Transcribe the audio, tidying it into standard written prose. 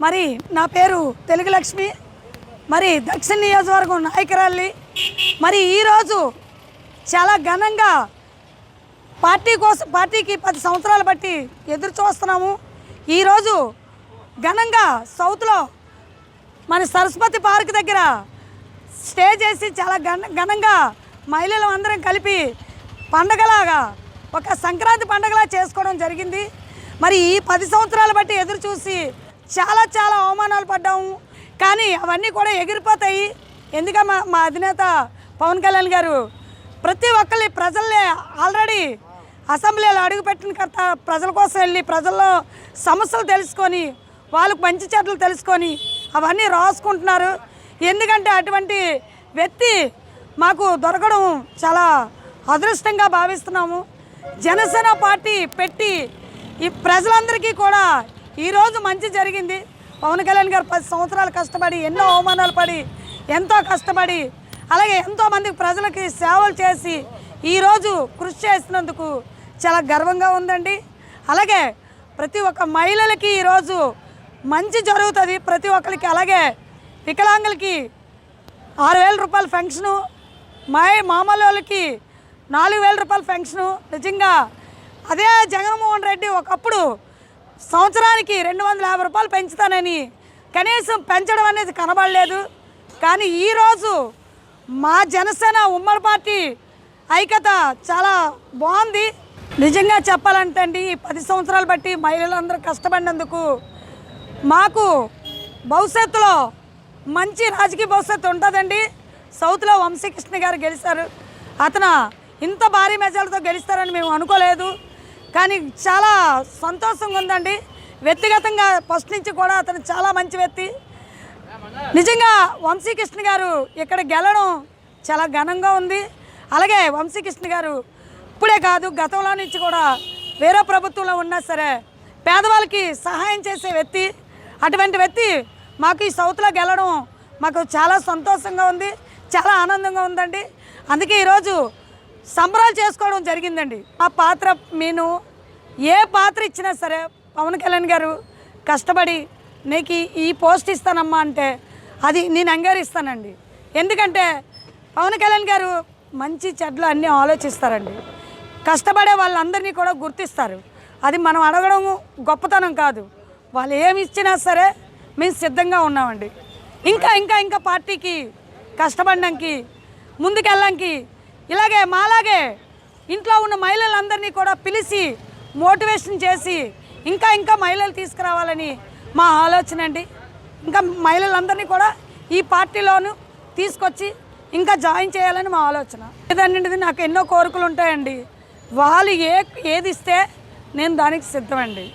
మరి నా పేరు తెలుగు లక్ష్మి, మరి దక్షిణ నియోజకవర్గం నాయకురాలి. మరి ఈరోజు చాలా ఘనంగా పార్టీకి 10 సంవత్సరాలు బట్టి ఎదురు చూస్తున్నాము. ఈరోజు ఘనంగా సౌత్లో మన సరస్వతి పార్క్ దగ్గర స్టే చేసి చాలా ఘనంగా మహిళలు అందరం కలిపి పండగలాగా ఒక సంక్రాంతి పండగలా చేసుకోవడం జరిగింది. మరి ఈ 10 సంవత్సరాలు బట్టి ఎదురు చూసి చాలా అవమానాలు పడ్డాము. కానీ అవన్నీ కూడా ఎగిరిపోతాయి. ఎందుకంటే మా అధినేత పవన్ కళ్యాణ్ గారు ప్రతి ఒక్కరి ప్రజల్ని ఆల్రెడీ అసెంబ్లీలో అడుగుపెట్టిన కర్త ప్రజల కోసం వెళ్ళి ప్రజల్లో సమస్యలు తెలుసుకొని వాళ్ళకు మంచి చెడ్డలు తెలుసుకొని అవన్నీ రాసుకుంటున్నారు. ఎందుకంటే అటువంటి వ్యక్తి మాకు దొరకడం చాలా అదృష్టంగా భావిస్తున్నాము. జనసేన పార్టీ పెట్టి ఈ ప్రజలందరికీ కూడా ఈరోజు మంచి జరిగింది. పవన్ కళ్యాణ్ గారు 10 సంవత్సరాలు కష్టపడి ఎన్నో అవమానాలు పడి ఎంతో కష్టపడి అలాగే ఎంతోమంది ప్రజలకి సేవలు చేసి ఈరోజు కృషి చేసినందుకు చాలా గర్వంగా ఉందండి. అలాగే ప్రతి ఒక్క మహిళలకి ఈరోజు మంచి జరుగుతుంది ప్రతి ఒక్కరికి. అలాగే వికలాంగులకి 6,000 రూపాయల పెన్షను, మామూలు వాళ్ళకి 4,000 రూపాయల పెన్షను. నిజంగా అదే జగన్మోహన్ రెడ్డి ఒకప్పుడు సంవత్సరానికి 250 రూపాయలు పెంచుతానని కనీసం పెంచడం అనేది కనబడలేదు. కానీ ఈరోజు మా జనసేన ఉమ్మడి పార్టీ ఐక్యత చాలా బాగుంది. నిజంగా చెప్పాలంటే అండి, ఈ 10 సంవత్సరాలు బట్టి మహిళలందరూ కష్టపడినందుకు మాకు భవిష్యత్తులో మంచి రాజకీయ భవిష్యత్తు ఉంటుందండి. సౌత్లో వంశీకృష్ణ గారు గెలిచారు. అతను ఇంత భారీ మెజార్టీతో గెలుస్తారని మేము అనుకోలేదు. కానీ చాలా సంతోషంగా ఉందండి. వ్యక్తిగతంగా ఫస్ట్ నుంచి కూడా అతను చాలా మంచి వ్యక్తి. నిజంగా వంశీకృష్ణ గారు ఇక్కడ గెలవడం చాలా ఘనంగా ఉంది. అలాగే వంశీకృష్ణ గారు ఇప్పుడే కాదు, గతంలో నుంచి కూడా వేరే ప్రభుత్వంలో ఉన్నా సరే పేదవాళ్ళకి సహాయం చేసే వ్యక్తి. అటువంటి వ్యక్తి మాకు ఈ సౌత్లో గెలవడం మాకు చాలా సంతోషంగా ఉంది, చాలా ఆనందంగా ఉందండి. అందుకే ఈరోజు సంబరాలు చేసుకోవడం జరిగిందండి. ఆ పాత్ర నేను ఏ పాత్ర ఇచ్చినా సరే పవన్ కళ్యాణ్ గారు కష్టపడి నీకు ఈ పోస్ట్ ఇస్తానమ్మా అంటే అది నేను అంగీకరిస్తానండి. ఎందుకంటే పవన్ కళ్యాణ్ గారు మంచి చెడ్లు అన్నీ ఆలోచిస్తారండి. కష్టపడే వాళ్ళందరినీ కూడా గుర్తిస్తారు. అది మనం అడగడం గొప్పతనం కాదు. వాళ్ళు ఏమి ఇచ్చినా సరే మేము సిద్ధంగా ఉన్నామండి. ఇంకా పార్టీకి కష్టపడడానికి ముందుకెళ్ళడానికి ఇలాగే మాలాగే ఇంట్లో ఉన్న మహిళలందరినీ కూడా పిలిచి మోటివేషన్ చేసి ఇంకా మహిళలు తీసుకురావాలని మా ఆలోచన అండి. ఇంకా మహిళలందరినీ కూడా ఈ పార్టీలోనూ తీసుకొచ్చి ఇంకా జాయిన్ చేయాలని మా ఆలోచన. ఏదన్నింటిది నాకు ఎన్నో కోరికలు ఉంటాయండి. వాళ్ళు ఏది ఇస్తే నేను దానికి సిద్ధమండి.